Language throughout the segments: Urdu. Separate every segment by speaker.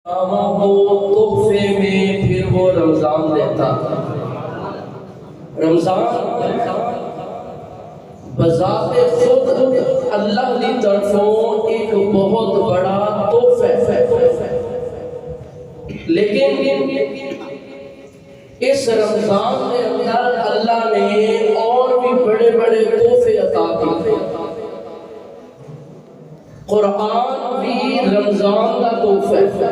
Speaker 1: کو تحفے میں پھر وہ رمضان دیتا تھا۔ رمضان بذات خود اللہ کی طرفوں ایک بہت بڑا تحفہ ہے، لیکن اس رمضان کے اندر اللہ نے اور بھی بڑے بڑے تحفے عطا کیے۔ قرآن بھی رمضان کا تحفہ ہے،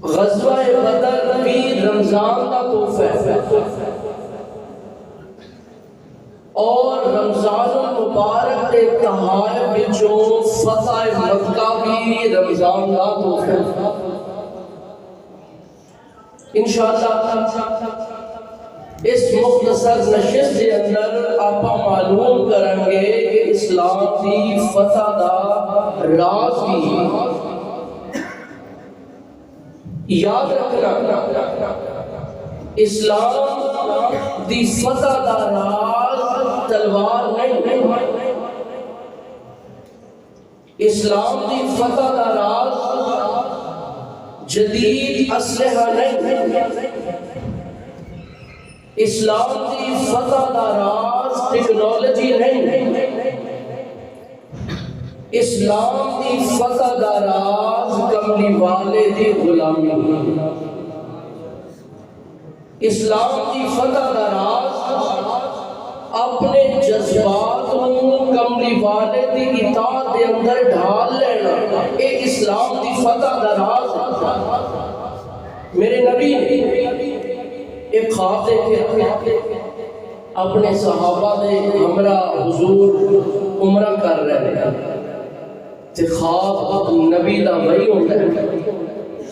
Speaker 1: غزوہ بدر بھی رمضان کا تحفہ ہے، اور رمضان المبارک کے تحائف وچوں فتح مکہ بھی رمضان کا تحفہ ہے۔ انشاءاللہ اس مختصر نشست کے اندر آپ معلوم کریں گے کہ اسلام کی فتح دا راز کی یاد رکھنا۔ اسلام دی فتح دا راز تلوار نہیں، اسلام دی فتح دا راز جدید اسلحہ نہیں، اسلام دی فتح دا راز ٹیکنالوجی نہیں، اسلام دی فتح دا راز کملی والے دی غلامی، اسلام دی فتح دا راز اپنے جذبات کو کملی والے دی اطاعت دے اندر ڈھال لینا، اے اسلام دی فتح دا راز ہے۔ میرے نبی ایک خواب دیکھے، اپنے صحابہ دے ہمراہ حضور عمرہ کر رہے ہیں، تے خواب نبی دا وہی ہوتا ہے۔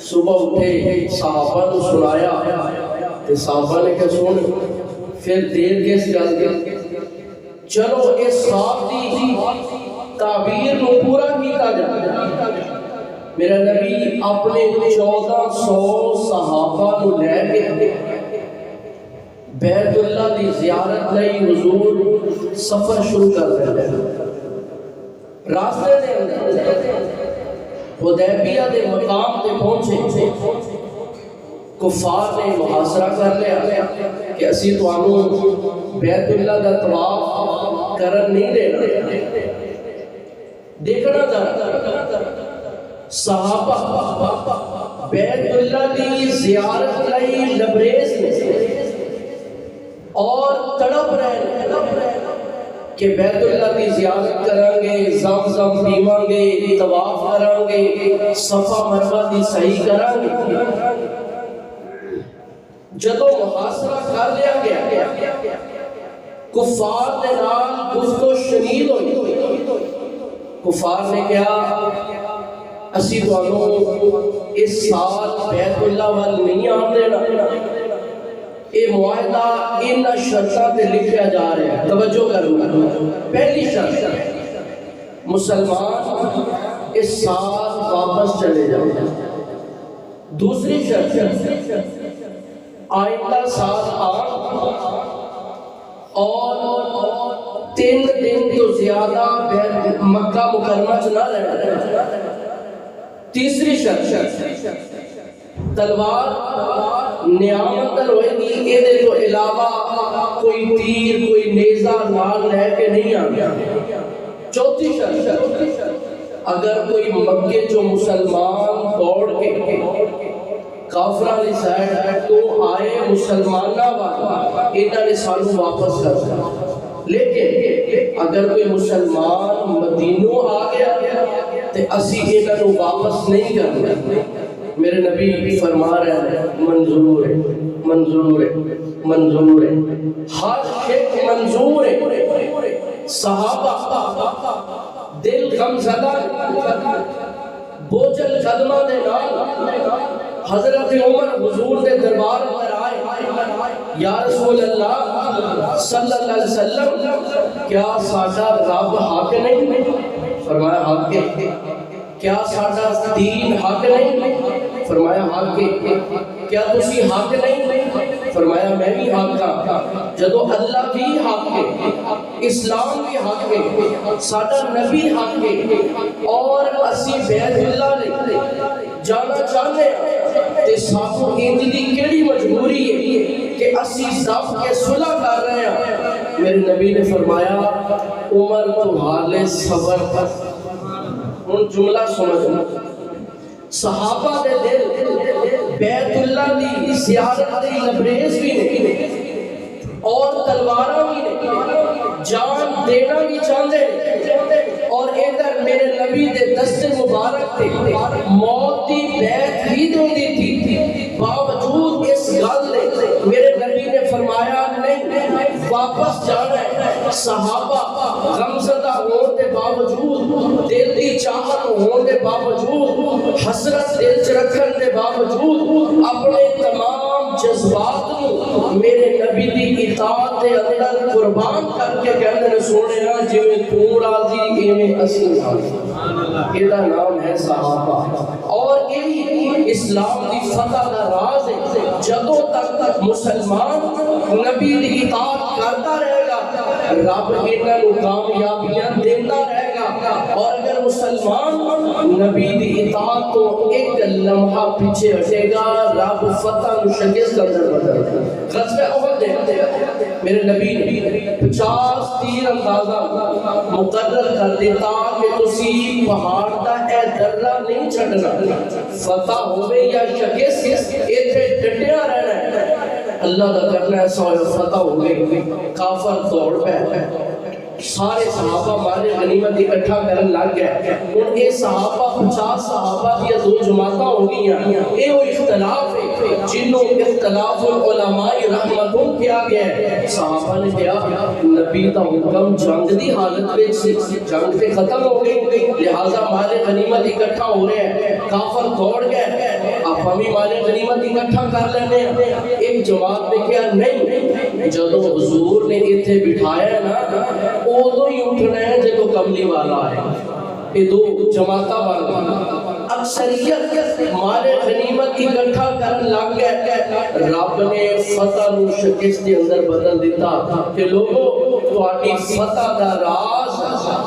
Speaker 1: صبح اٹھے صحابہ کو سنایا، تے صحابہ نے کہا سن پھر دیر کس گل کے چلو اس خواب دی تعبیر کو پورا کیتا جائے۔ میرا نبی اپنے 1400 صحابہ کو لے کے بیت اللہ دی زیارت لئی حضور سفر شروع کر رہے ہیں۔ راستے دے حدیبیہ دے مقام تے پہنچے، کفار نے محاصرہ کر لیا کہ اسی تانوں بیت اللہ دا طواف کرن نہیں دینا۔ دیکھنا ذرا صحابہ بیت اللہ دی زیارت لئی لبریز میں اور تڑپ رہے کہ بیت اللہ کی زیارت کریں گے، زمزم پیویں گے، طواف کریں گے، صفا مروہ دی صحیح کریں گے۔ جدو محاصرہ کر لیا گیا، کفار دے نال گفتگو شدید ہوئی۔ کفار نے کہا اسی تانوں اس سال بیت اللہ وال نہیں آن دینا، یہ معاہدہ ان شرطوں تے لکھا جا رہا ہے۔ توجہ کرو، پہلی شرط مسلمان اس سال واپس چلے جائیں۔ دوسری شرط آئندہ سال اور 3 دن تو زیادہ مکہ مکرمہ نہ رہنا۔ تیسری شرط تلوار نعمت ہوئے گی، یہ دے تو علاوہ کوئی تیر کوئی نیزہ نال لے کے نہیں آگیا۔ چوتھی شرط اگر کوئی مکے جو مسلمان دوڑ کے کافرہ علی سائڈ ہے تو آئے مسلمانہ والا انہوں نے سانو واپس کر دیا، لیکن اگر کوئی مسلمان مدینوں آ گیا تو اسی انہوں واپس نہیں کرنا۔ میرے نبی فرما رہے ہیں منظور ہے، منظور ہے، منظور ہے، ہر شک منظور ہے۔ صحابہ دل غم زدہ بوجھل قدمہ دے نال حضرت عمر حضور دے دربار پر آئے، یا رسول اللہ صلی اللہ علیہ وسلم کیا ساڈا رب حق نہیں؟ فرمایا حق ہے۔ کیا ساڈا دین حق نہیں؟ فرمایا حق ہے۔ کیا تسی حق نہیں؟ فرمایا میں بھی حق ہاں جدو اللہ بھی حق ہے اسلام بھی حق ہے ساڈا نبی حق ہے اور اسی بیت اللہ نے جانا چاہتے ہیں تے سانو انج دی کیڑی مجبوری ہے کہ اسی سب کے صلح کر رہے ہیں میرے نبی نے فرمایا عمر تمہارے صبر پر ان جملہ سمجھنا صحابہ دے دل بیت اللہ دی زیارت دی لبریز بھی نہیں اور تلوارہ بھی نہیں جان دینا بھی چاہتے اور ادھر میرے نبی دے دست مبارک تے موت دی بیعت ہی دے دی تھی باوجود اس گل نے میرے نبی نے فرمایا نہیں واپس جانا ہے صحابہ غمزدہ ہونے کے باوجود دل دی چاہت ہونے کے باوجود حسرت دل چ رکھن کے باوجود اپنے تمام جذبات کو میرے نبی دی اطاعت دے اندر قربان کر کے کہتے ہیں سونے جویں تو راضی ایویں اسی راضی یہ نام ہے صحابہ اور یہی اسلام دی فتح کا راز ہے جدوں تک مسلمان نبی دی اطاعت کرتا رہے گا رب انہاں نوں کامیابیاں دیندا رہے گا اور اگر مسلمان نبی دی اطاعت تو ایک لمحہ پیچھے ہٹے گا رب فتح نوں شکست اندر بدل دے غزوہ احد میرے نبی نے 50 تیر اندازہ مقرر کر دیتا کہ تسی پہاڑ دا اے درہ نہیں چھڑنا فتح ہوئے یا شکست ایتھے ڈٹیا رہنا ہے اللہ دا کرنا ایسا ہوئے فتح ہوئے کافر دوڑ پہ سارے صحابہ مالے غنیمت اکٹھا کرن لگ گئے اور یہ صحابہ 50 صحابہ دیا دو جماعتاں ہو گئی ہیں یہ وہ اختلاف ہے جنہوں اختلاف علماء رحمتوں کیا گیا ہے صحابہ نے کہا نبی دا حکم جنگ دی حالت میں جنگ پہ ختم ہو گئی لہذا مالے غنیمت اکٹھا ہو رہے ہیں کافر دوڑ گئے آپ ہمیں مالے غنیمت اکٹھا کر لینے ہیں ایک جماعت نے کہا نہیں جدو حضور نے اتھے بٹھایا نا اوہ ہی اٹھنا ہے جدو کملی والا ہے یہ دو جماعتہ والا اکثریت مال غنیمت اکٹھا کرن لگ گئے رب نے فتح نو شکست کے اندر بدل دیتا کہ لوگوں تہاڈی فتح دا راز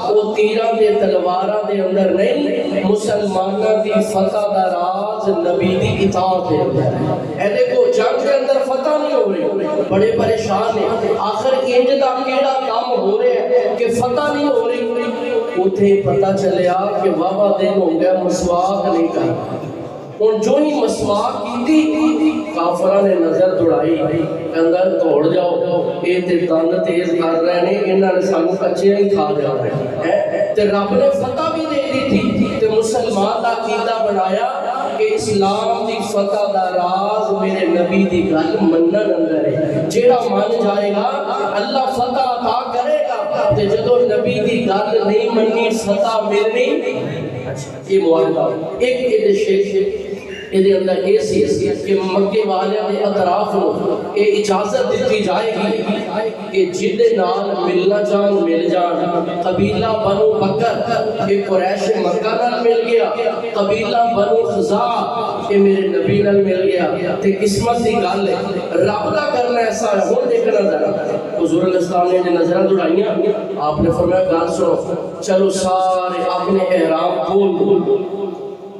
Speaker 1: او تیراں دے تلواراں دے اندر نہیں مسلماناں دی فتح دا راز نبی دی اطاعت دے اندر اے دیکھو جنگ کے اندر فتح نہیں ہو رہی بڑے پریشان ہیں آخر انج دا کیڑا کام ہو رہا ہے کہ فتح نہیں ہو رہی اتھے پتہ چلیا کہ بابا دن ہو گیا مسواک نہیں کر اور جو ہی مسواک کی تھی کافرہ نے نظر دوڑائی اندر توڑ جاؤ اے تے تن تیز کر رہے ہیں انہاں نے سانو کچے ہی کھا جا رہے ہیں تے رب نے فتح بھی دے دی تھی تے مسلمان دا عقیدہ بنایا کہ اسلام دی فتح دا راز میرے نبی دی گل منن اندر ہے جیڑا مان جائے گا اللہ فتح عطا کرے گا تے جدو نبی دی گل نہیں مننی فتح ملنی یہ معاہدہ ایک شیخ یہ اندر یہ سی کہ مکے والے دے اطراف یہ اجازت دیتی جائے گی کہ جدے نال ملنا جان مل جان قبیلہ بنو بکر یہ قریش مکہ نال مل گیا قبیلہ بنو خزاع یہ میرے نبی نال مل گیا تے قسمت دی گل ہے رب دا کرنا ایسا ہے ہن دیکھنا ذرا حضور علیہ السلام نے نظراں دوڑائیاں آپ نے فرمایا گل سنو چلو سارے اپنے احرام کھول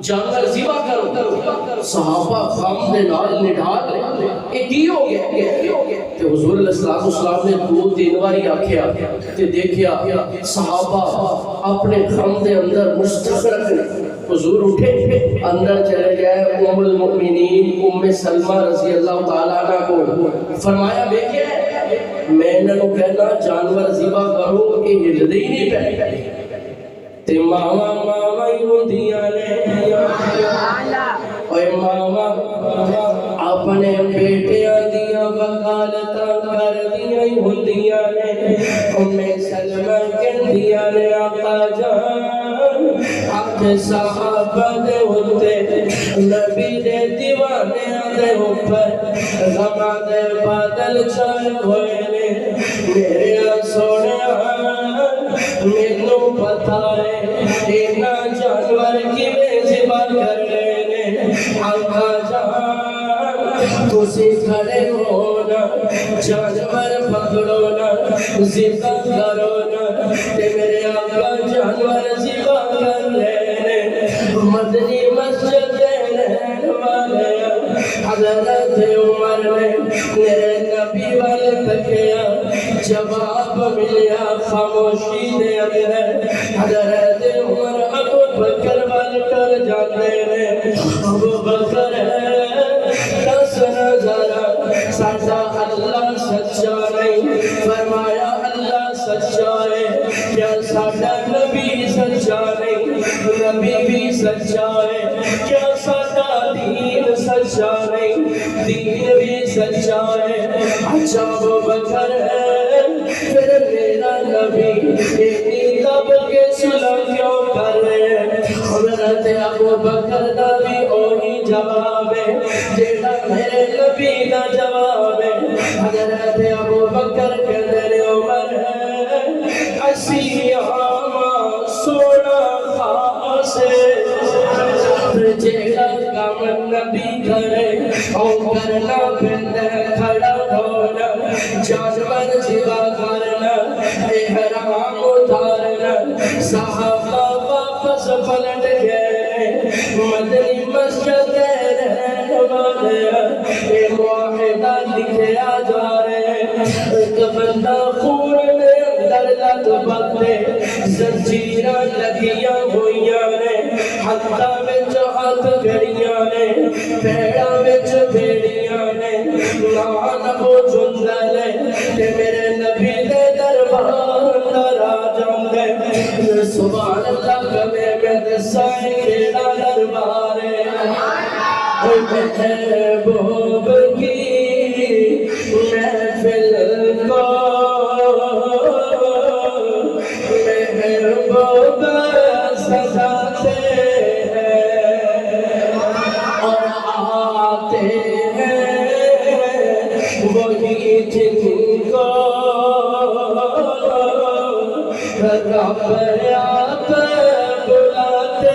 Speaker 1: جانور ذبح کرو صحابہ غم دے نال نڈھال لے یہ کی ہو گیا کہ حضور علیہ السلام نے 2-3 باری آکھیا تے دیکھیا صحابہ اپنے غم دے اندر مستغرق حضور اٹھے اندر چلے گئے ام المؤمنین ام سلمہ رضی اللہ تعالیٰ عنہ کو فرمایا دیکھیں میں انہوں کہنا جانور ذبح کرو کہ ہلدے ہی نہیں پہ تے ماما ماما ہی ہوندیاں نے اوے ماما اپنے بیٹیاں دیاں وکالتاں کر دیاں ہی ہوندیاں نے ام سلمہ کہندیاں نے آقا جان آکھ صحابہ دے ہوتے نبی دے دیوانے دے اوپر غمہ دے بادل چھائے ہوئے نے میرے سونے مینوں پتہ ہے اینا جانور کی میں ذبح کر لینے آقا جان تو تسی کھڑے ہونا جانور پکڑو نا ذبح کرو نا تے میرے آقا جانور ذبح کر لینے مدنی مسجد رہن والے حضرت عمر نے میرے نبی والے تکیا جواب ملیا خاموشی دے اندر حضرت عمر ابو بکر وال کر جاتے ہیں ابو بکر دس نظارہ ساڈا اللہ سچا نہیں فرمایا اللہ سچا ہے کیا ساڈا نبی سچا نہیں نبی بھی سچا ہے کیا ساڈا دین سچا نہیں دین بھی سچا ہے اچھا ابو بکر ہے پھر میرا نبی اتنی دب کے صلح کیوں کر رہے ہیں حضرت ابو بکر دا بھی وہی جواب ہے جیڑا میرے نبی دا جواب ہے حضرت ابو بکر کہتے ہیں عمر ہے اسی یہاں سونا خاص ہے جیڑا کام نبی کرے او کرنا پہنے کھڑا ہونا جانور ذبح کرنا احرام اتارنا صحابہ واپس پلٹ گئے مدنی مسجد رہن والے اے معاہدہ لکھیا جا رہے ایک بندہ خون دے اندر لت بندے زنجیراں لگیاں ہوئیاں نے ہتھاں وچ ہاتھ گھڑیاں نے پیڑاں وچ بھیڑیاں نے نام ابو جندل تے میرے نبی دے دربار اندر آ جاندے سبحان اللہ کبے میں دسائے کیڑا دربار ہے محبوب کی محفل کو محبوب سجاتے ہیں اور آتے ہیں وہی جن کو رب آپ بلاتے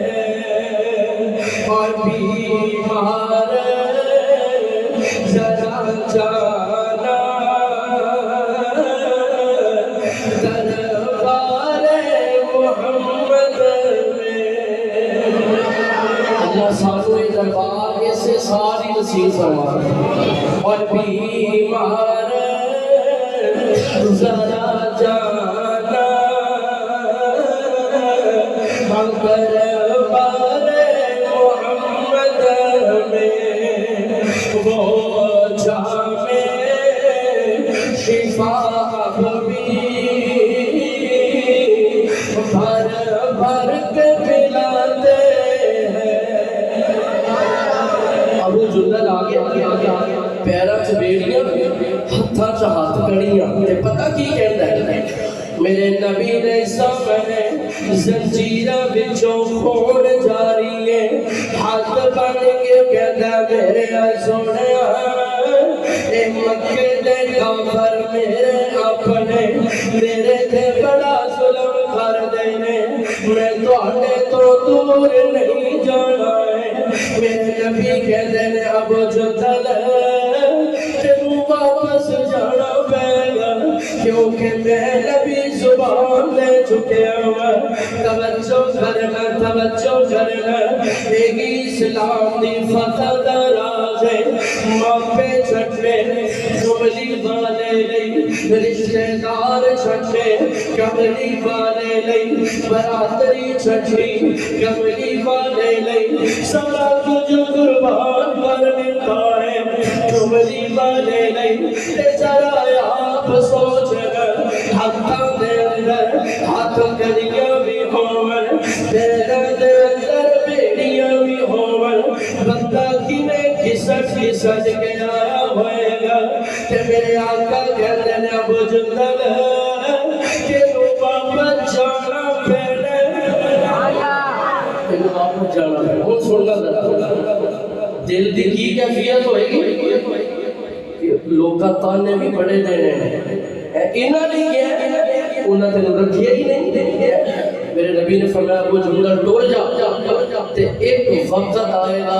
Speaker 1: ہیں اور بیمار ذرا جانا دربار محمد میں اللہ سانو دربار سے ساری نصیب فرمائے اور بیمار ذرا جانا دربار محمد میں وہ جامع شفا بھی بھر بھر کے پلاتے ہیں ابو جندل آگے پیرا چ بیڑیاں ہتھاں چ ہاتھ کڑیاں تے پتہ کی کہندا ہے میرے نبی نے سامنے زنجیراں وچوں خون جاری ہے ہاتھ بن کے کہندا میرے سونیا اے مکے دے کافر میرے اپنے میرے تے بڑا ظلم کر دے نے میں تواڈے تو دور نہیں جانا ہے میرے نبی کہندے نے ابو جندل تینوں واپس جانا پے گا کیونکہ میں نبی زبان لے چکے ہوں توجہ کرنا ایک اسلام دی فتح دا راز ہے ماپے چھٹے کملی والے لئی رشتہ دار چھٹے کملی والے لئی برادری چھٹی کملی والے لئی سارا کچھ قربان کر دیتا ہے کملی والے لئی تے ذرا آپ سوچ کر ہاتھاں دے اندر ہاتھ کڑیاں بھی ہون پیراں دے اندر بیڑیاں بھی ہون بندہ کیویں کھسٹ کے آیا ہوئے گا کہ میرے آقا کہتے ہیں ابو جندل کہ واپس جانا پہلے واپس جانا پہلے وہ سننا ذرا دل دی کی کیفیت ہوئے گی لوکا تانے بھی بڑے دینے ہیں انہاں نے کیا انہاں نے رکھیا ہی نہیں میرے نبی نے فرمایا ابو جندل ٹور جا تے ایک وقت آئے گا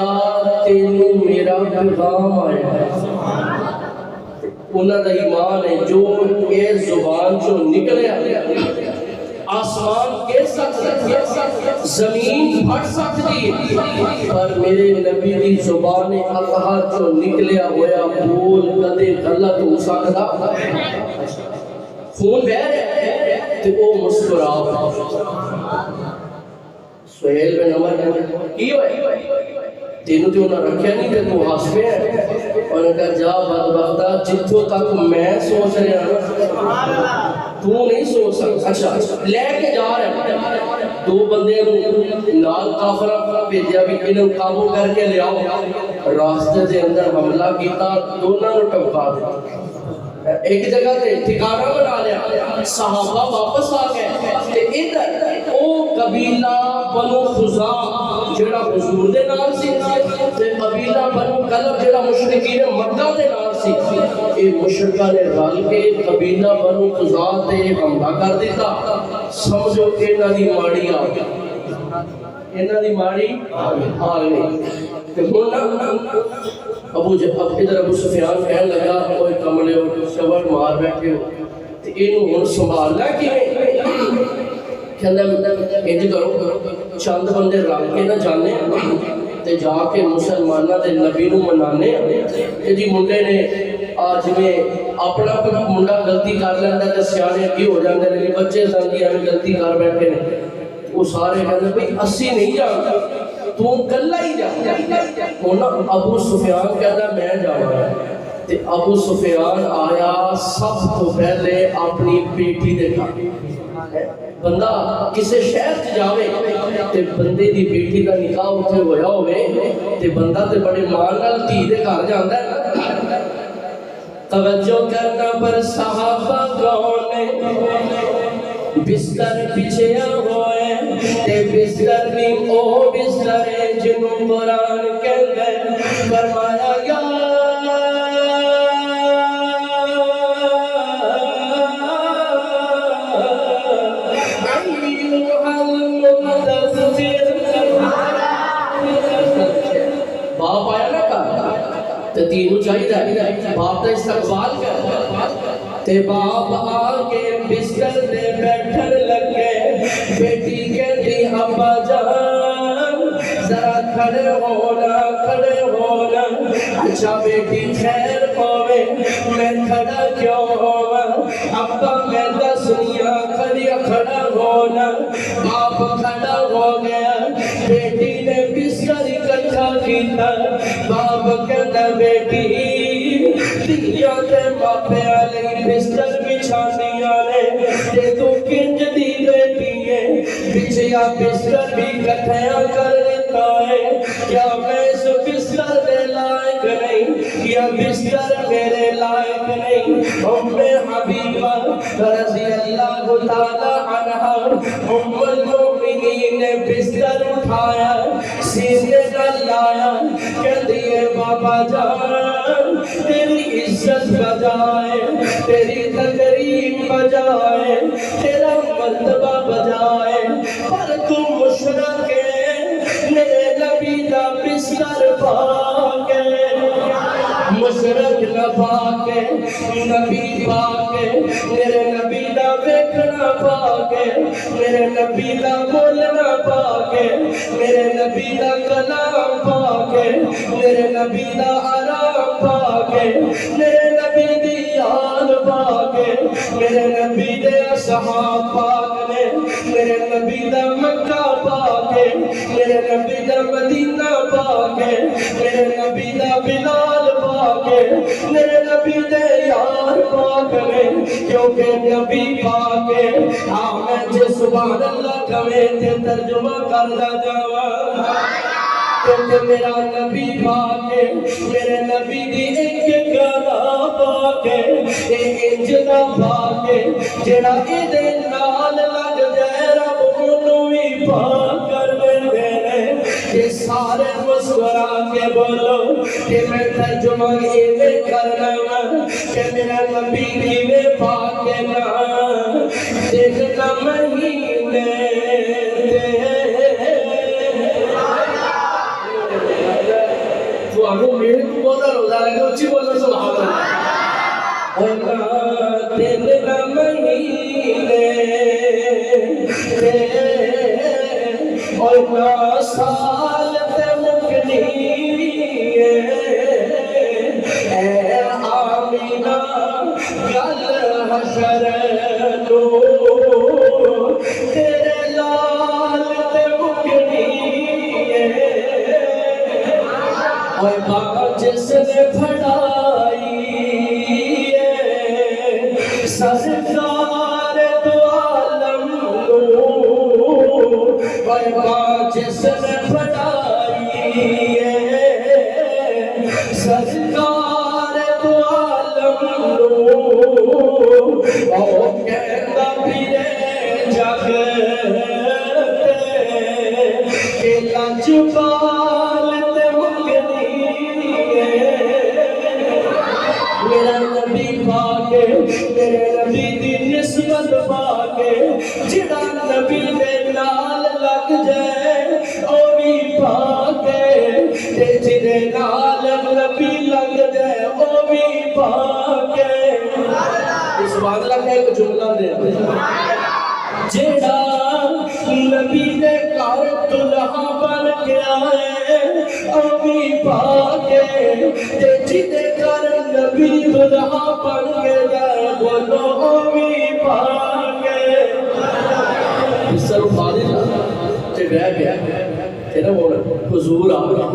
Speaker 1: تینوں میرا پیغام آئے گا. انہاں دا ایمان ہے جو اے زبان جو نکلے آسمان کے سکتا زمین پھٹ سکتی ہے پر میرے نبی دی زبان اطہار جو نکلیا ہویا بول کدے غلط ہو سکتا خون بہ رہے تو وہ مسکرا. سہیل بن عمر کی ہوئے تینوں تو انہاں رکھیا نہیں تے تو ہاسپے ہیں اور کہا جا بدبختہ جتھوں تک میں سوچ رہا ہوں تو نہیں سوچ سکتا. اچھا لے کے جا رہے ہیں دو بندے نال کافرہ بھیجیا بھی انہوں قابو کر کے لے آؤ راستے سے اندر حملہ کیتا دونوں نے ٹپکا دیا ایک جگہ تے ٹھکانہ بنا لیا صحابہ واپس آ گئے ادھر او قبیلہ بنو خزاع جڑا حضور دے نال سی تے قبیلہ بنو کلب جڑا مشرکین مکہ دے نال سی اے مشرکاں نے رل کے قبیلہ بنو خزاع تے حملہ کر دیتا. سمجھو انہاں دی ماڑی آ گئی انہاں دی ماڑی آ گئی تے ہن ادھر ابو سفیان کہنے لگا اوے کملے ہو شور مار بیٹھے ہو تے اینوں ہن سنبھالنا کیویں کہندا انج کرو چند بندے رل کے نہ جانے تے جا کے مسلماناں دے نبی نو منانے تے جی منڈے نے آج میں اپنا منڈا غلطی کر لیندا تے سیانے اگے ہو جاندے نے بچے سن جی ایویں غلطی کر بیٹھے نے وہ سارے کہندے بھئی اسی نہیں جانتے تو کلا ہی جا. ابو سفیان کہتا میں جاؤں تے ابو سفیان آیا سب تو پہلے اپنی بیٹی دیکھا. بندہ کسے شہر چ جاوے تے بندے دی بیٹی دا نکاح اتھے ہویا ہوئے تے بندہ تے بڑے مان نال دھی دے گھر جاندا ہے. توجہ کرنا پر صحابہ کون بستر پچھیا ہوئے تے بستر بھی او بستر ہے جنوں قرآن کہندے فرمایا یا باپ آیا نا کہا تے تینوں چاہیے باپ کا استقبال کر تے باپ آگے بستر دے بیٹھن لگے بیٹی کہتی ابا جان ذرا کھڑے ہونا اچھا بیٹی خیر ہوئے میں کھڑا کیوں ہوا ابا میں دسنیا کھڑا ہونا باپ کھڑا ہو گیا بیٹی نے بستر اکٹھا کیتا باپ کہتا بیٹی دیا تے باپے علی بستر بچھانیاں نے تے تو کنج دی بیٹی ہے بچیا بستر بھی کٹھیاں کر لیتا ہے کیا میں اس بستر دے لائق نہیں کیا بستر میرے لائق نہیں حبیبہ رضی اللہ تعالی عنہ المؤمنین نے بستر اٹھایا سینے نہ لایا کہہ دیے بابا جان تیری عزت بجائے تیری تقریب بجائے تیرا مرتبہ بجائے پر تم مشرک میرے نبی دا بستر پاکے مشرک نہ پاکے نبی پاکے میرے نبی دا ویکھنا پاکے میرے نبی دا بولنا پاکے میرے نبی دا کلام پاکے میرے نبی دا آرام پاکے میرے نبی دی آل پاکے میرے نبی دے اصحاب پاک نے میرے نبی دا مکہ پاکے میرے نبی دا مدینہ پاکے میرے نبی دا بلال پاکے میرے نبی دے یار پاک نے کیونکہ نبی پاکے میں جے سبحان اللہ کمیں تے ترجمہ کردا جاواں کیونکہ میرا نبی پاکے میرے نبی دی ایک گانا پاکے ایک جدا پاکے جڑا ایدے نال لگ جائے رب انہوں ہی پاک کر دے کہ سارے مسکرا کے بولو کہ میں ترجمہ ایدے کرنا کہ میرا نبی کی میں پاکے نا دیکھنا مہینے تمہیں میرے کو بہت روزہ لگے اچھی بولو سبحان اللہ دن نہ مہینے اور نہ سال تے مکنی اے آمینہ گل حشر لو تیرے لال تے مکنی اور بابا جس نے پڑھائی سرکار دو عالم بابا جس نے پڑھائی سرکار دو عالم او کہتا پھرے جگ کہ لاجوال تے مکنی میرا نبی پاکے میرے نبی دی نسبت پاکے جڑا نبی دے نال لگ جائے او بھی پاکے تے جڑے نال نبی لگ جائے او بھی پاکے اس بات لگا ایک جملہ دے جڑا نبی دے گھر دلہا بن کے آئے او بھی پاکے تے جڑے گھر نبی دلہا بن کے جائے بولو او بھی پاکے اس طرح فاضل تے بہ گیا تیرا بولا حضور آ رہا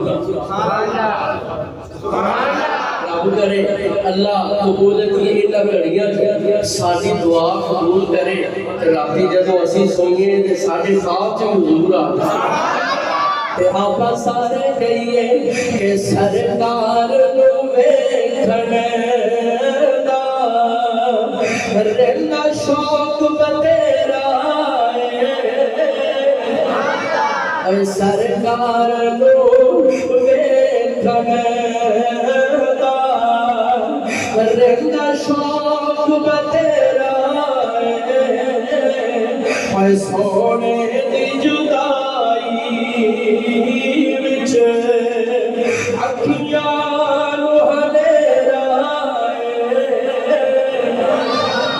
Speaker 1: رب کرے اللہ قبولت کی انہاں گھڑیاں ساری دعا قبول کرے راتی جدوں اسی سوئیے تے ساڈے خواب چ حضور آ تے آپا سارے کہیے کہ سرکار نو ویکھن دا رہنا شوق بتیرا اے سرکار نو ویکھن دا رہنا شوق بتیرا اے سونے دی جدائی وچ اکھیاں نو ہنیرا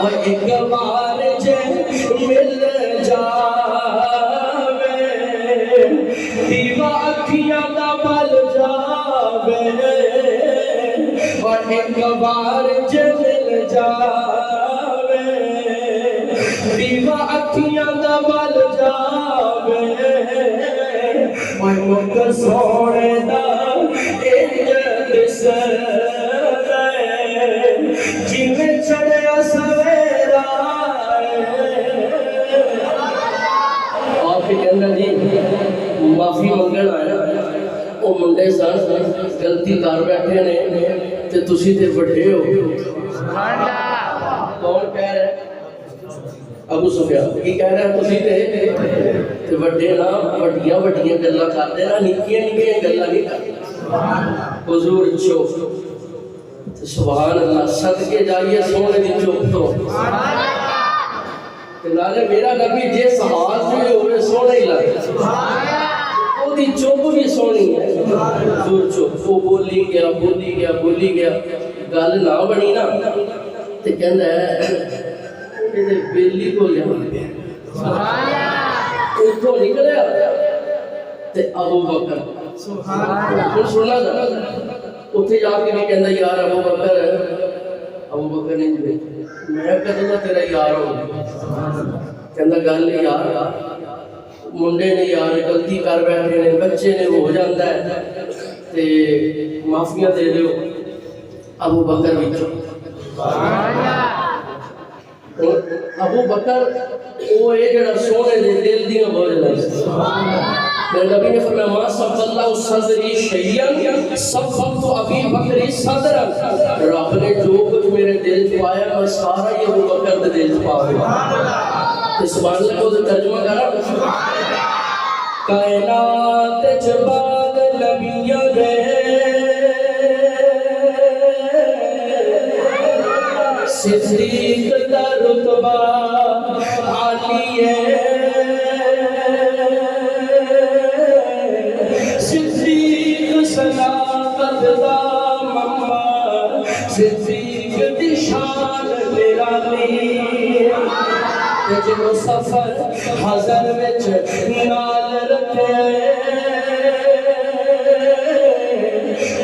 Speaker 1: اے ایک بار جے مل جاوے دیوا اکھیاں دا بل جاوے اور ایک بار جے مل جاوے دیوا اکھیاں دا بل جاوے اور مک سونے دا انج دسدے جویں چڑھیا سویرا آپ کہنا جی معافی منگن آیا وہ منڈے سن غلطی کر بیٹھے نے تے تسی تے بڑھے ہو کون کہہ رہے ابو سفیان کی کہہ رہے ہیں تسی تے بڑھے نا بڑھیاں بڑھیاں گلاں کردے نا نکیاں نکیاں گلاں نہیں کردے حضور چوپ سبحان اللہ صدقے جائیے سونے دی چوپ تو نالے میرا نبی جس حال سے ہوئے سونے ہی لگے وہ دی چوپ بھی سونی ہے حضور چوپ وہ بولی گیا گل نہ بنی نا تے کہندا ہے کہ بیلی کو لیا اتھوں نکلیا تے ابو بکر سننا جا اتھے جا کے نہیں کہندا یار ابو بکر نے جو میں کدوں تیرا یار ہو کہندا گل یار منڈے نے یار غلطی کر بیٹھے نے بچے نے ہو جاندا ہے تے معافیاں دے دیو ابو بکر وچوں ابو بکر وہ اے جڑا سونے دے دل دی بوجھ لے میرے نبی نے فرمایا ما صف اللہ صدری شیئا صفت ابی بکر صدر رب نے جو کچھ میرے دل چ پایا میں سارا یہ ابو بکر دے دل چ پا دیا سبحان اللہ کو ترجمہ کرا کائنات چ بعد نبیوں دے صدیق دا رتبہ عالی ہے صدیق صداقت صدیق دی شان نرالی جو سفر حضر وچ نال رکھے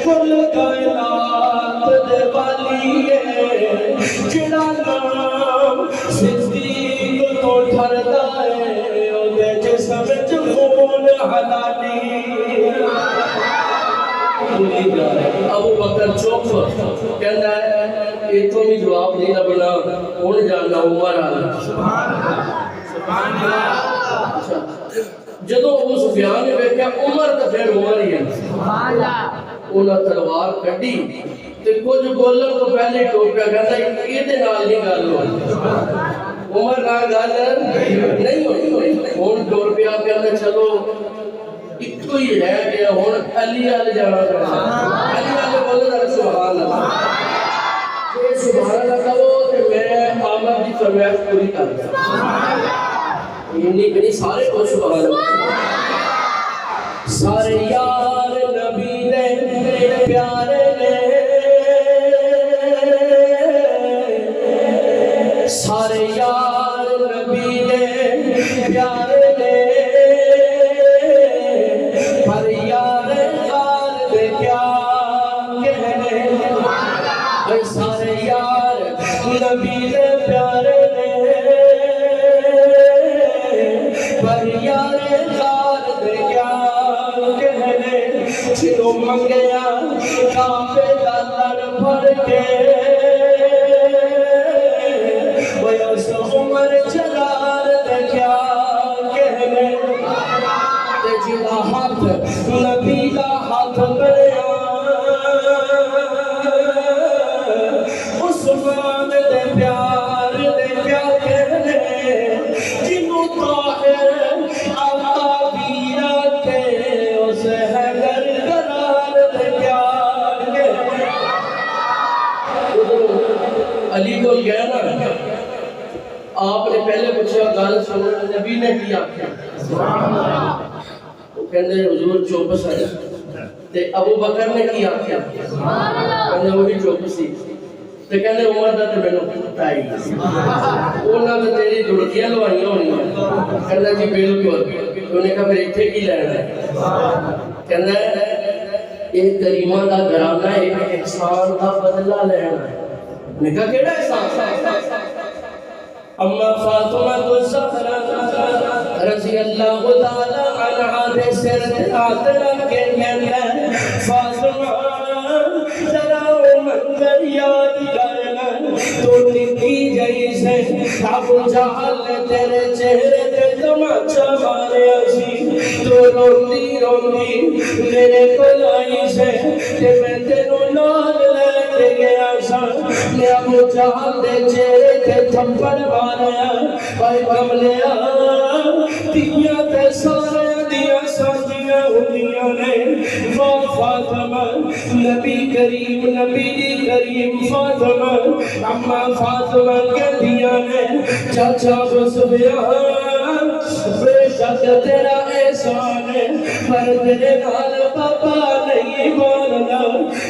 Speaker 1: کل کائنات دے والی ہے جڑا نام صدیق تو ٹھردا ہے او دے جسم وچ خون حلالی ابو بکر چوپ کہندا ہے یہ تو بھی جواب نہیں لبنا ہن جانا عمر آ سبحان اللہ جدو ابو سفیان نے ویکھیا عمر تے پھر عمر ہی ہے سبحان اللہ انہاں تلوار کڈی تے کچھ بولن تو پہلے ٹوپیا کہندا اے دے نال نہیں گل ہوئی عمر نال گل نہیں ہوئی ہن ٹور پیا کہندا چلو ایک تو ہی رہ گیا ہن علی والے جانا علی والے بولے ذرا سبحان اللہ کہ سبحان اللہ کہو تے میں آمد دی فرمائش پوری کر دوں سبحان اللہ یہ نہیں سارے کو سبحان اللہ سارے یار نبی دے پیارے نے سارے یار نبی دے پیارے نے پر یار غار دے کیا کہنے سارے یار نبی دے پیارے نے پر یار غار دے کیا کہنے جنوں منگیا کعبے دا لڑ پھڑ کے ویس عمر جلال دے کیا کہنے تے جلا ہاتھ نبی دا ہاتھ بنیا عثمان دے پیار دے کیا کہنے جنوں طاہر آقا بیرا کے اسے حیدر قرار دے کیا کہنے علی کو گیا نا آپ نے پہلے پوچھا گل سنو نبی نے کیا وہ کہنے حضور چوپ سی تے ابو بکر نے کیا کہنے وہی چوپ سی تے کہنے عمر دا تے مینوں پتہ ہی انہاں تے تیری دڑکیاں لوائیاں ہونیاں کہندا جی بالکل انہوں نے کہا پھر ایتھے کی لینا ہے کہندا یہ کریمہ دا گھرانہ ایک احسان دا بدلہ لینا ہے نے کہا کیڑا احسان اما فاطمہ الزہرا رضی اللہ تعالی عنہا دے سر ہاتھ رکھ کے کہنا فاطمہ ذرا وہ منظر یاد کرنا تو نکی جیسے ابو جہل نے تیرے چہرے تے تماچا ماریا سی تو روندی روندی میرے کول آئی سے کہ میں تینوں نال لے کے گیا سا میں ابو جہل دے چہرے تے تھپڑ ماریا بھائی کملیا تیاں تے سارے دیاں سانجیاں ہوندیاں نے وہ فاطمہ نبی کریم فاطمہ اما فاطمہ کہدیاں نے چاچا ابو سفیان بے شک تیرا احسان ہے پر تیرے نال پاپا نہیں بولنا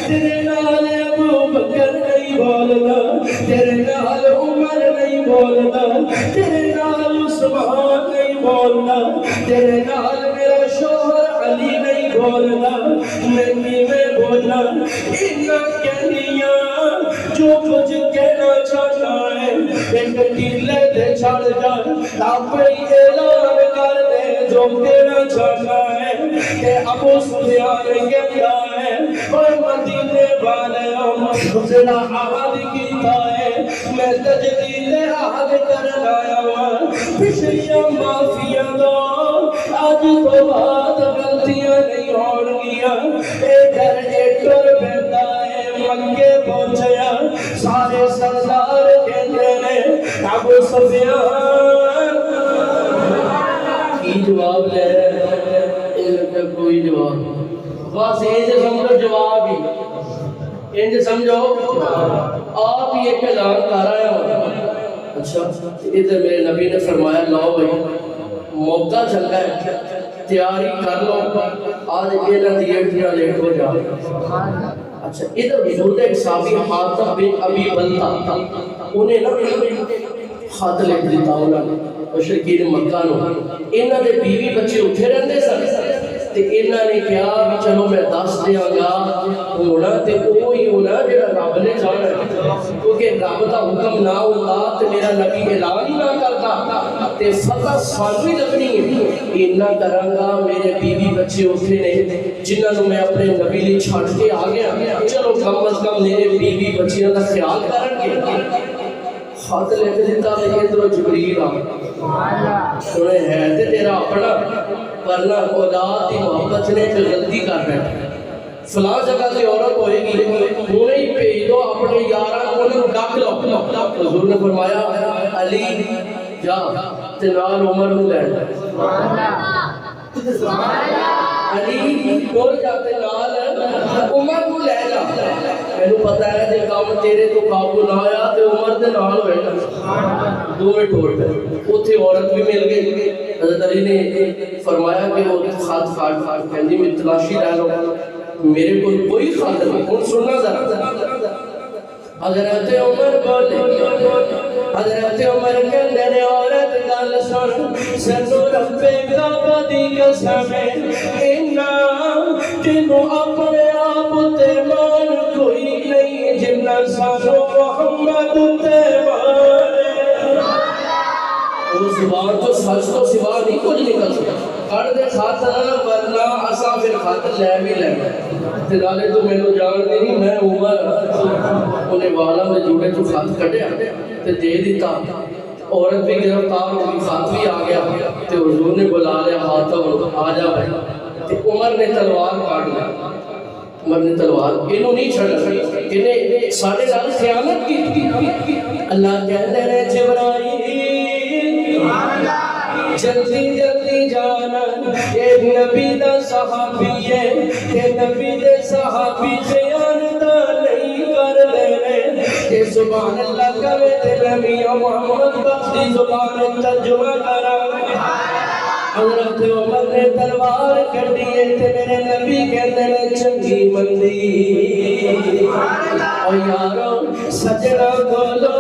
Speaker 1: تیرے نال ابو بکر نہیں بولنا تیرے نال عمر نہیں بولنا تیرے نال عثمان نہیں بولنا تیرے نال میرا شوہر علی نہیں بولنا میں بولنا انہاں کہنیاں جو کچھ کہنا چاہتا ہے ایک ٹیلے دے چھڑ جا اپنی اعلان کر دے جو کہنا چاہتا ہے کہ ابو سفیان کہتا ہے اور مدینے والے حسنہ عہد کیتا ہے میں تجدید عہد کرن آیا ہوں پچھلیاں معافیاں دو آج تو بعد غلطیاں نہیں ہون گیا اے گھر ایٹر بہتا ہے مکے پہنچیا سارے سردار کہتے ہیں ابو سفیان کی جواب لے کوئی جواب بس یہ سمجھو جواب ہی انج سمجھو آپ یہ ایک اعلان کر رہے ہو اچھا ادھر میرے نبی نے فرمایا لاؤ بھائی موقع چل رہا ہے تیاری کر لو آج یہ دیٹیاں لیٹ ہو جا. اچھا ادھر حضور ایک صحابی حاتم بن ابی بلتہ انہیں نا خط لکھ دیتا انہوں نے مشرکین مکہ نو. انہاں دے بیوی بچے اتھے رہندے سن تے انہاں نے کہا بھی چلو میں دس دیاں گا ہونا تے وہی ہونا جڑا رب نے جانا کیونکہ رب دا حکم نہ ہوندا تے میرا نبی اعلان ہی نہ کرتا تے فتح سانوی لگنی ہے. انہاں کراں گا میرے بیوی بچے اتھے نے جنہاں نو میں اپنے نبی لئی چھڈ کے آ گیا چلو کم از کم میرے بیوی بچیاں دا خیال کرن گے. خط لکھ دیتا ہے ادھر جبریل سنے ہے تے تیرا اپنا ورنہ اولاد کی محبت نے جو غلطی کر بیٹھا فلاں جگہ سے عورت ہوئے گی انہیں ہی بھیج دو اپنے یاراں انہیں ڈاک لو. حضور نے فرمایا علی جا تے نال عمر نو لے علی کول جاتے نال عمر نو لے جا. مینوں پتہ ہے جے کام تیرے تو قابو نہ آیا تے عمر دے نال ہوئے گا دوویں ٹوٹ پے. اوتھے عورت بھی مل گئی. حضرت علی نے فرمایا کہ وہ خط پھاڑ کہندی میں تلاشی لے لو میرے کو کوئی خط نہیں. ہن سننا ذرا حضرت عمر بولے حضرت عمر کہندے نے عورت گل سن سنو رب کعبہ دی قسم انہاں تینوں اپنے آپ تے مان کوئی نہیں جنہ سانو محمد تے مان. اس زبان تو سچ تو سوا نہیں کچھ نکل سکتا کر دے خاطر ورنہ اساں پھر خاطر لے بھی لیں تے نالے تو مینوں جان نہیں میں عمر انہیں والا میں جوڑے تو خط کٹیا تے دے دیتا. عورت بھی گرفتار ہو گئی خط بھی آ گیا تے حضور نے بلا لیا حاتم آ جا بھائی تے عمر نے تلوار کاٹ لی. عمر نے تلوار انہوں نہیں چھڑا انہیں ساڑھے نال خیانت کی. اللہ کہتے ہیں جبرائیل جلدی جلدی جانا اے نبی دا صحابی ہے اے نبی دے صحابی خیانتہ نہیں کر دینے. اے سبحان اللہ کرے تے نبی محمد بخشی زبان ترجمہ کرا. حضرت عمر نے تلوار کر دیے تے میرے نبی کہتے ہیں چنگی مندی او یارو سجنا کھولو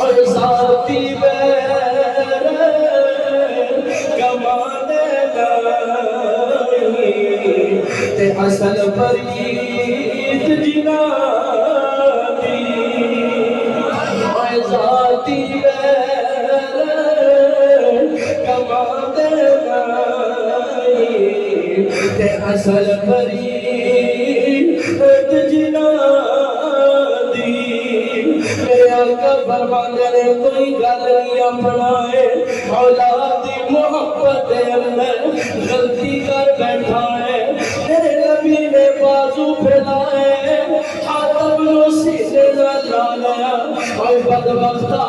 Speaker 1: اور ذاتی کمانے تے اصل پریت جنا دی اور ذاتی کمانے تے اصل پریت جنا دی. میرے آقا فرماندے نے کوئی گل نہیں اپنائے اولاد دی محبت دے اندر غلطی کر بیٹھا ہے. میرے نبی نے بازو پھیلائے حاتم نو سینے نال لا لیا اور بدبختا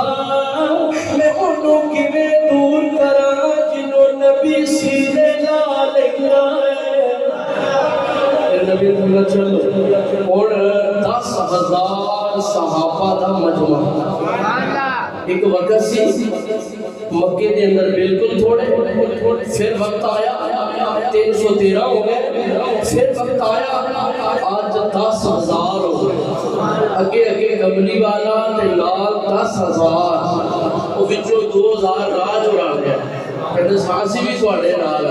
Speaker 1: میں انہوں کیویں دور کراں جنہوں نبی سینے لا لیا ہے. نبی اللہ چلو اور 10,000 صحابہ دا مجمع ایک وقت سی مکے دے اندر بالکل تھوڑے پھر وقت آیا 313 ہو گئے پھر وقت آیا آج 10,000 ہو گئے اگے اگے گملی والا تے لال 10,000 وہ بچوں 2,000 راج اڑا گیا کہتے سانسی بھی تھوڑے نال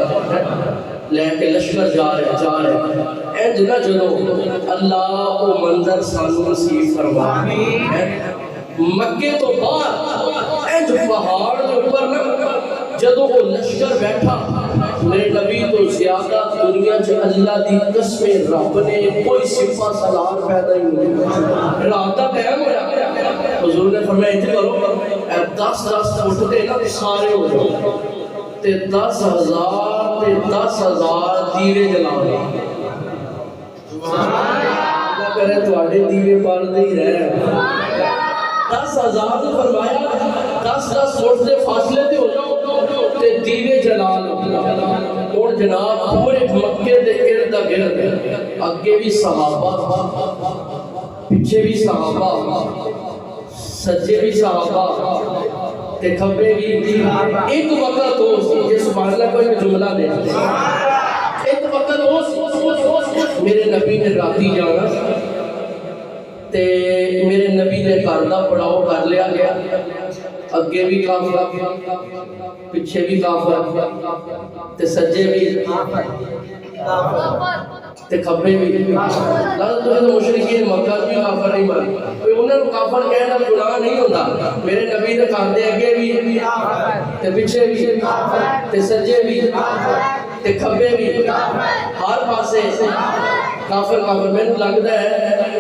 Speaker 1: لے کے لشکر جا رہے اے جنا جنو اللہ او منظر سانو نصیب فرما. مکے تو باہر اے جو پہاڑ کے اوپر نا جدو وہ لشکر بیٹھا میرے نبی تو زیادہ دنیا چ اللہ دی قسمیں رب نے کوئی صفہ سالار پیدا ہی نہیں. رات کا ٹائم ہویا حضور نے فرمایا اتنے کرو 10 اٹھتے نا سارے ہو جاؤ تے 10,000 تے 10,000 دیوے جلاؤ. اللہ کرے تواڈے دیوے بال دے ہی رہے 10,000 نے فرمایا 10 فٹ دے فاصلے تے ہو جاؤ تے دیوے جلال اور جناب پورے مکے دے ارد گرد اگے بھی صحابہ پیچھے بھی صحابہ سجے بھی صحابہ تے کھبے بھی ایک وقت ہو سی جس سبحان اللہ کوئی جملہ دے ایک وقت ہو سی میرے نبی نے راتی جانا تے میرے نبی نے گھر دا پڑاؤ کر لیا گیا اگے بھی کافر پیچھے بھی کافر تے سجے بھی تے کھبے بھی لازم تو مشرکین مکہ بھی کافر نہیں مانی کوئی انہاں نوں کافر کہنا گناہ نہیں ہوندا میرے نبی دے گھر دے اگے بھی تے پیچھے بھی تے سجے بھی تے کھبے بھی ہر پاسے کافر کافر میں لگتا ہے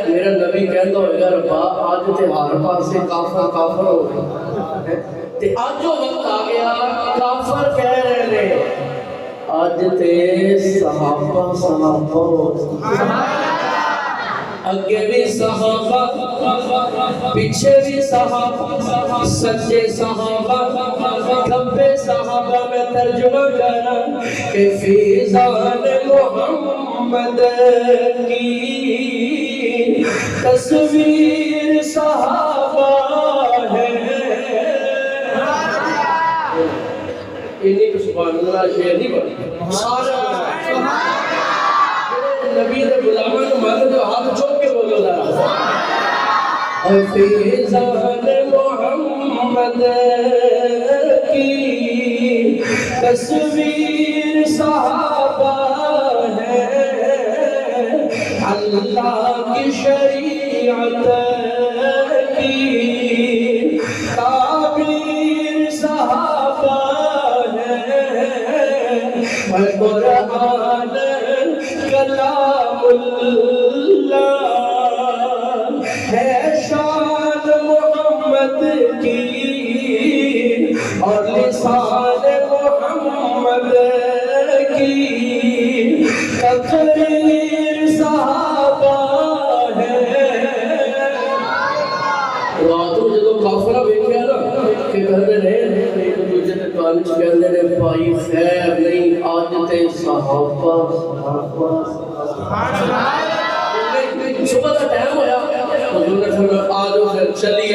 Speaker 1: میرا نبی کہندا ہوئے گا ربا آج تے ہر پاسے کافر کافر ہو گئے تے آج جو وقت آ گیا کافر کہہ رہے ہیں آج تے صحابہ صحابہ اگے بھی صحابہ پیچھے بھی صحابہ سچے صحابہ کھبے صحابہ میں ترجمہ کرنا کہ فیضان محمد کی تصویر صحابہ ہے انہی کو سبحان اللہ شعر نہیں بڑھا سارا نبی دے غلاموں کو مانو جو ہاتھ چوک کے بولو ذرا فیضان محمد کی تصویر صحابہ ہے اللہ کی شریعت کی تعبیر صحابہ قرآن کلام اللہ ہے شان محمد کی اور لسان محمد کی تقریر صحابہ ہے راتوں جدو کافرہ بیٹھے نا کہ کہتے رہے کالج کہندے نے بھائی خیر نہیں آج تے صحابہ صبح کا ٹائم ہویا حضور نے فرمایا آجو پھر چلیے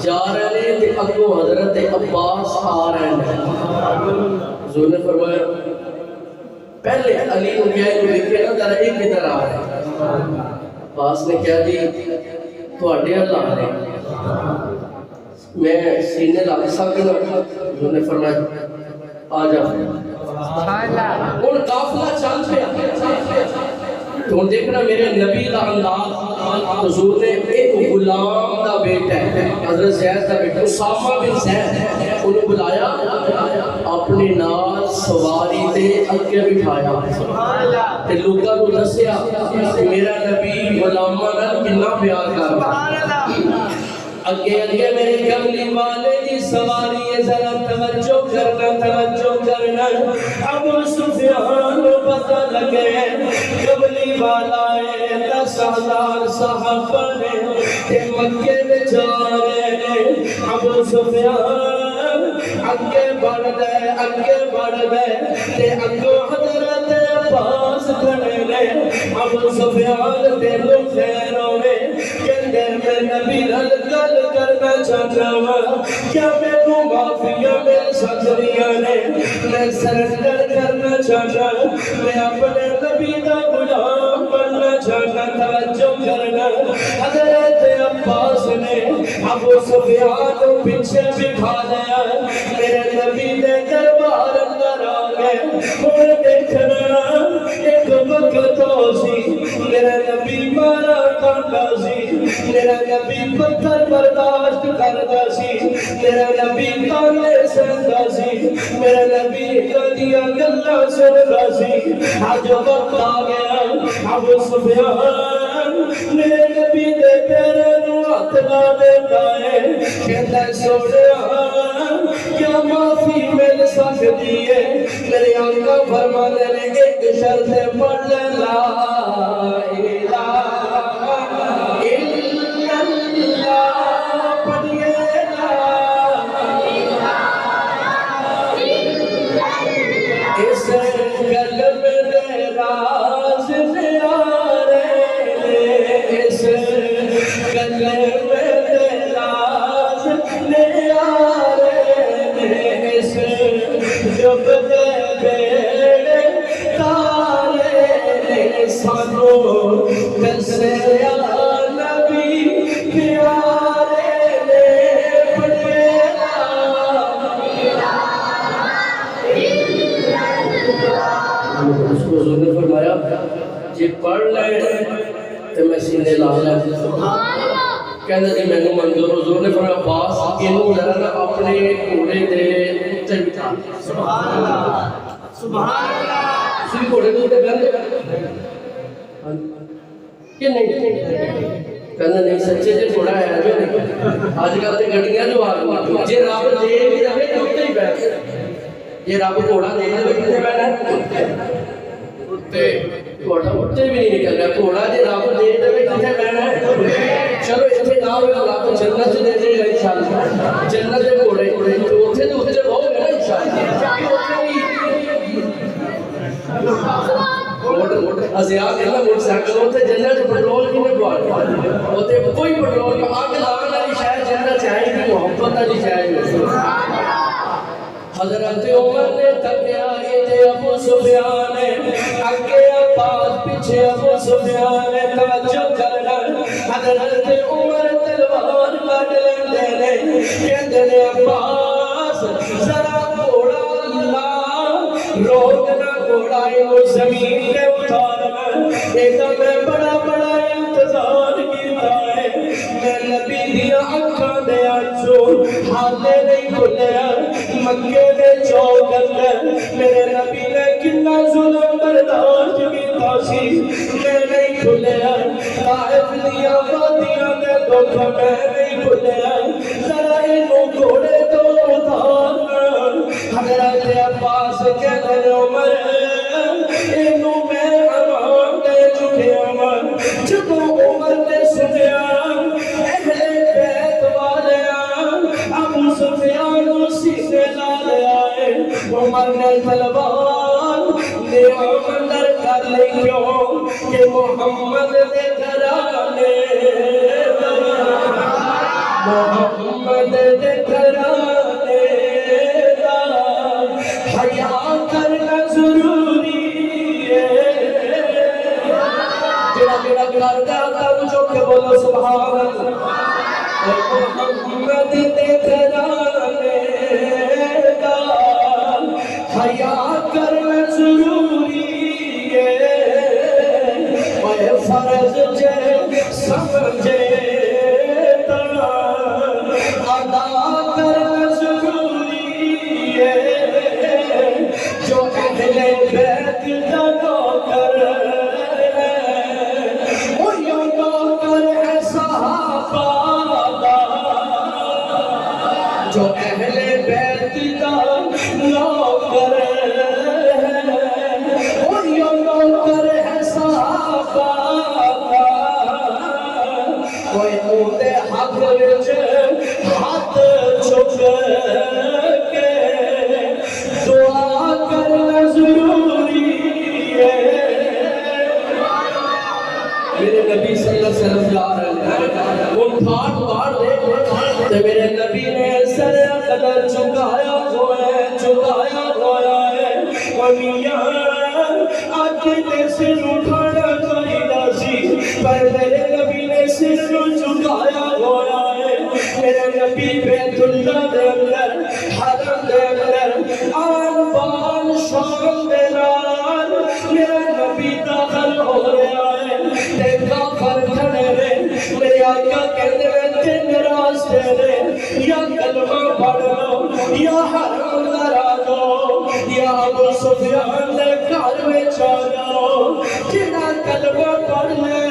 Speaker 1: جا رہے ہیں تے اگوں حضرت عباس آ رہے ہیں حضور نے فرمایا پہلے علی کو کیا ہے دیکھے نا ذرا ایک ادھر آ رہے ہیں عباس نے کہا جی تواڈے اللہ آ رہے ہیں میں سینے لگ سکتا انہوں نے فرمایا آ جا اور قافلہ چل پیا تو دیکھنا میرے نبی کا انداز حضور نے ایک غلام دا بیٹا ہے حضرت زید دا بیٹا اسامہ بن زید انہوں بلایا اپنے نال سواری دے اگے بٹھایا تے لوگاں کو دسیا میرا نبی غلاماں نال کتنا پیار کردا اگے اگے میرے کملی والے دی سواری ہے ذرا توجہ کرنا ابو سفیان کو پتہ لگے کملی والا ہے 10,000 صحابہ نے تے مکے میں جا رہے ہیں ابو سفیان اگے بڑھ گئے تے اگوں حضرت عباس کھڑے نے ابو سفیان تے لو خیر ہوئے کہندے میں نبی نال گل کرنا چاہتا ہوں کیا میں کو معافیہ مل سکتیاں نے میں سرنڈر کرنا چاہتا ہوں میں اپنے نبی کا غلام بننا چاہتا توجہ کرنا حضرت عباس نے ابو سفیان کو پیچھے بٹھا لیا میرے نبی دے دربار اندر آ گئے اور دیکھنا ایک وقت ہو سی میرا نبی مارا کرتا سی میرا نبی پتھر برداشت کرتا سی میرا نبی تانے سہتا سی میرا نبی کدیا گلا سنتا سی آج وقت آ گیا ابو سفیان میرے نبی دے پیرے نو ہاتھ لا دیتا ہے کہتا سوڑیا کیا معافی مل سکتی ہے میرے آقا فرمانے نے ایک شرط پڑھ لا الہ الا اللہ پڑھئے لا الہ سانو دسیا نبی پیارے نے پڑھیا اس کو حضور نے فرمایا جی پڑھ لے تو میں سینے لا لے کہنا جی میں نے منظور حضور نے فرمایا عباس انہوں ذرا اپنے گھوڑے دے تے بٹھا سبحان اللہ سبحان اللہ سی گھوڑے دے تے بیٹھ کہ نہیں کہنا نہیں سچے جی گھوڑا ہے آج کل تے گڈیاں جو آ گئی جی رب دے بھی رہے تو تے ہی بیٹھ یہ رب گھوڑا دے دے کتے بیٹھا گھوڑا اٹھتے بھی نہیں نکل رہا گھوڑا جی رب دے دے کتے بیٹھا چلو اتنے نہ ہوئے اللہ کو جنت دے دے گا انشاءاللہ جنت دے گھوڑے تو اتنے تو اتنے بہت ہے نا انشاءاللہ ازیاء کہنا موٹر سائیکل ہوتے جنت پٹرول کی نہیں بوال ہوتے کوئی پٹرول کا آگ لاغنا نہیں شاید جنت چاہیے بھی محبت نہیں چاہیے حضرت عمر نے تکیا تے ابو سفیان اگے عباس پیچھے ابو سفیان توجہ کرنا حضرت عمر تلوار کٹ لیندے نے کہندے نے عباس ذرا گھوڑا لا روکنا گھوڑا اینو زمین تے اتارنا ایک میں بڑا بڑا انتظار کیتا ہے میں نبی دیا اکھاں دے آنسو حالے نہیں کھلیا مکے دے چوک اندر میرے نبی نے کتنا ظلم برداشت کیتا سی میں نہیں کھلیا طائف دیا وادیاں دے دکھ میں نہیں کھلیا ذرا اینو گھوڑے تو اتارنا حضرت عباس کہتے ہیں عمر اینو میں امان دے چکے عمر جب عمر نے سنیا اہل بیت والیاں ابو سفیان سینے لا لیا ہے عمر نے تلوار نیام اندر کر لی کیوں کہ محمد نے گھرانے محمد نے گھرانے حیا کرنا ضروری ہے جڑا جڑا کردا تب جو کہ بولو سبحان اللہ محمد نے گھرانے دا حیا کرنا ضروری ہے اے فرض جے سمجھے تا ادا کرنا ضروری ہے جو اہل بیت دا نوکر ہے وہی نوکر ہے صحابہ دا جو اہل بیت دا نوکر ہے وہی نوکر ہے صحابہ دا کوئی اونتے حق وچ ہاتھ چک کے دعا کرنا ضروری ہے میرے نبی صلی اللہ علیہ وسلم جا رہے ہیں وہ ٹھاٹ باڑ دیکھ تو میرے نبی نے سر قدر چکایا ہوا ہے ومیاں آج تے سر اٹھانا چاہیے سی پر میرے نبی نے سر چکایا ہوا ہے میرے نبی بیت اللہ دے اندر حرم دے اندر آن بان شان دے نال میرا نبی داخل ہو رہا ہے تے کافر کھڑے نے میرے آقا کہتے ہیں تین راستے نے یا کلمہ پڑھ لو یا حرم اندر آ جاؤ یا ابو سفیان دے گھر وچ آ جاؤ جڑا کلمہ پڑھ لے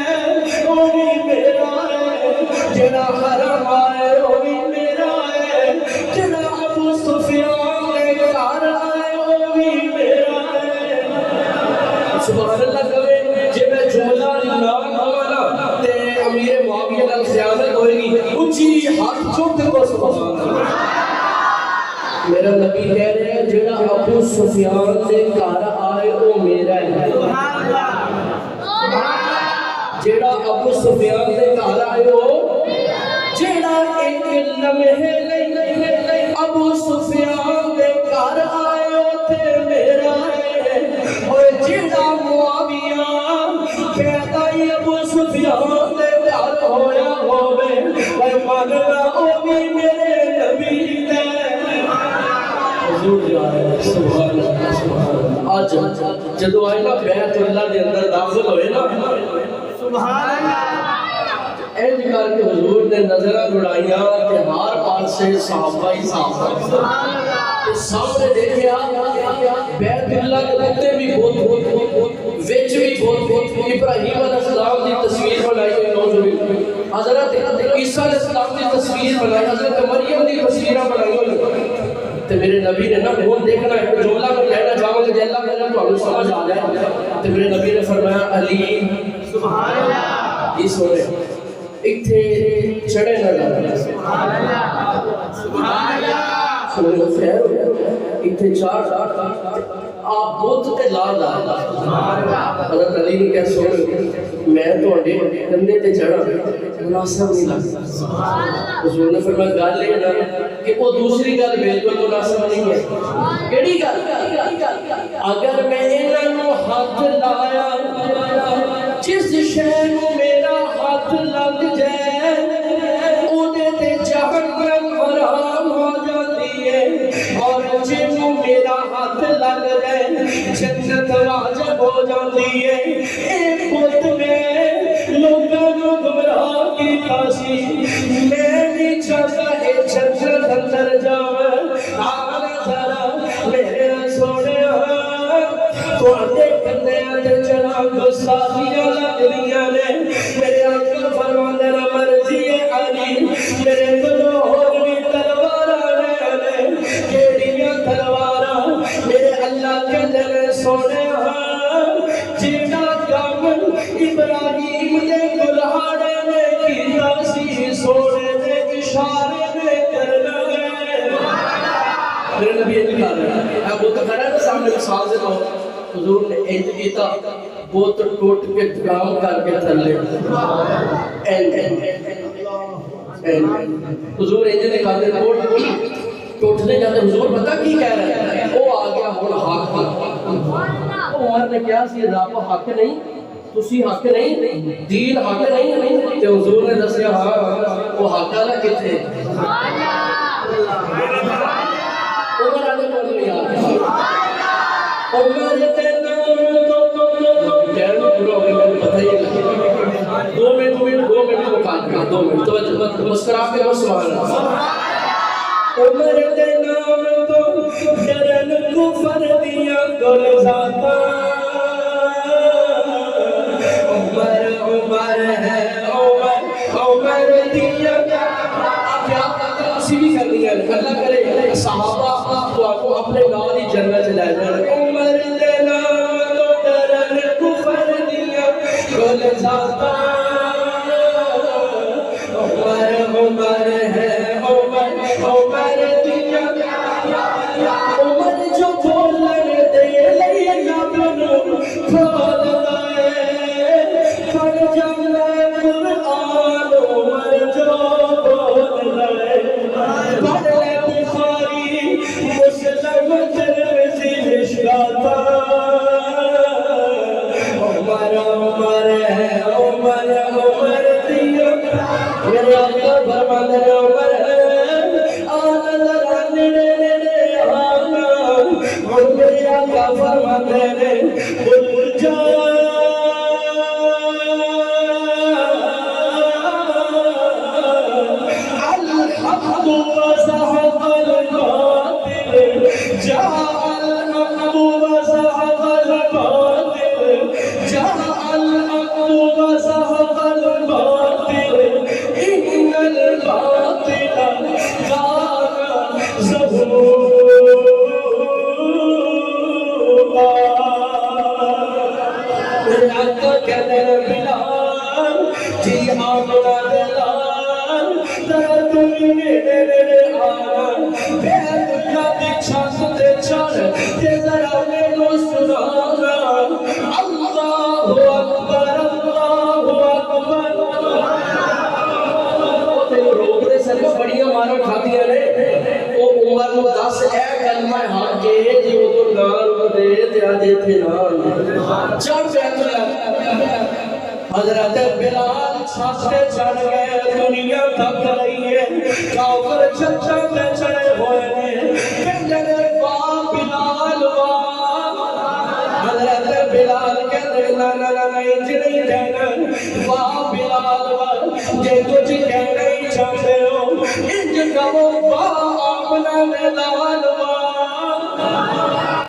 Speaker 1: وہ بھی میرا ہے جڑا حرم آئے وہ بھی میرا ہے جڑا ابو سفیان دے گھر آئے وہ بھی میرا ہے سبحان اللہ کہے جے میں جملہ نام ہوانا تے امیر معاویہ نال خیانت ہوئے گی اونچی ہاتھ چوک کو سبحان اللہ میرا نبی کہہ رہے ہیں جڑا ابو سفیان دے گھر آئے وہ میرا ہے سبحان اللہ جڑا ابو سفیان دے گھر آئے وہ جڑا ایک لمحے نہیں ابو سفیان دے گھر آئے وہ تے میرا ہے اور جڑا معاویہ سبحان اللہ۔ آج جدو آئے نا بیت اللہ دے اندر داخل ہوئے نا، سبحان اللہ، اے کر کے حضور نے نظرہ جڑائیاں کہ ہار پار سے صحابہ ہی صحابہ، سامنے دیکھیا بیت اللہ کے کتے بھی بہت ویچ بھی بہت ابراہیم علیہ السلام دی تصویر بنائی ہوئی، حضرت عیسیٰ علیہ السلام دی تصویر بنائی، حضرت مریم دی تصویریں بنائی ہوئی۔ تو میرے نبی نے نا کون دیکھنا ہے جملہ میں کہنا چاہوں کہ اللہ میرے تو ہمیں سمجھ آ جائے، تو میرے نبی نے فرمایا علی سبحان اللہ، یہ سونے اتھے چڑھے نہ جانا، سبحان اللہ سبحان اللہ، سونے خیر ہو اتھے چار آپ بہت تے لاد آئے، حضرت علی نے کہا سونے میں تو انڈے کندے تے چڑھا مناسب نہیں لگتا، حضور نے فرمایا گل ہے نا کہ وہ دوسری گل بالکل مناسب نہیں ہے، کیڑی گل؟ اگر میں انہاں ہاتھ لایا جس شے نوں میرا ہاتھ لگ جائے اودے تے جہنم حرام ہو جاتی ہے، اور جنوں میرا ہاتھ لگ جائے جنت واجب ہو جاتی ہے۔ اے بت میں لوگاں نوں گمراہ کیتا سی، میں نہیں چاہتا اے جنت اندر جاواں، آنا ذرا میرے سونیا تواڈے کندیاں تے چڑھا گستاخیاں لگدیاں نے، میرے آقا فرماندے نے مرضی ہے علی میرے کولوں ہور بھی تلواراں نے، کیڑیاں تلواراں؟ میرے اللہ کہندے نے سونیا جیڑا کام ابراہیم دے کلہاڑے نے کیتا سی سونے دے اشارے نے کرنا ہے۔ میرے نبی یہ کہا رہا ہے ابو تکرہ نے سامنے مثال سے کہا حضور نے انج کیتا بہت ٹوٹ کے ڈرام کر کے تھلے حضور انج نے کہا دے ٹوٹنے جاتے، حضور پتہ کی کہہ رہے ہیں وہ آ گیا ہون حق، عمر نے کیا سی رب حق نہیں تسی حق نہیں دین حق نہیں، تے حضور نے دسیا ہاں وہ حق والا کتنے عمر آنے کو نہیں آ عمر تے نام تو کہہ لو پورا ہو گیا میں پتہ ہی نہیں، 2 منٹ مکان کا 2 منٹ توجہ مسکرا کے بس سبحان اللہ۔ عمر تے نام تو ڈرن کفر دیاں گل ذاتا، عمر ہے عمر دیاں کیا اسی بھی کر دیا اللہ کرے صحابہ تو آپ کو اپنے نال ہی جنت لے جائے۔ عمر تے نام تو ڈرن کفر دیاں گل ذاتا، عمر ہے عمر دیاں عمر جو بولن دے لئی رب نوں کھول دے پڑھ جاندے قرآن، عمر جو بول دے پڑھ لے بخاری مسلم ترمذی مشکات، عمر ہے عمر دیاں میرے آقا فرماندے نے عمر ہے میرے آقا فرماتے نے بھول جا الحق وزهق الباطل، جاء الحق وزهق الباطل، جاء الحق وزهق الباطل، إن الباطل كان زهوقا۔ میرے آقا کہتے ہیں بلال جی آمنا دلال ذرا تمہیں میرے آنا بیت اللہ دی چھت تے چڑھ تے ذرا مینوں سنانا، اللہ اکبر اللہ اکبر۔ تینوں روک دے سر بڑیاں مارا کھادیاں نے وہ عمر نوں دس اے کلمہ حق کے جی وہ نال دے تے اج تھے نال چڑھ بیت اللہ۔ حضرت بلال چھت پہ چڑھ گئے، دنیا تھک رہی ہے، کافر چھتاں پہ چڑھے ہوئے ہیں، کہنے با بلال حضرت بلال کہتے نا نا نا انج نہیں کہنا واہ بلال واہ جے کچھ کہنا ہی چاہتے ہو انج کہو واہ آمنہ بلال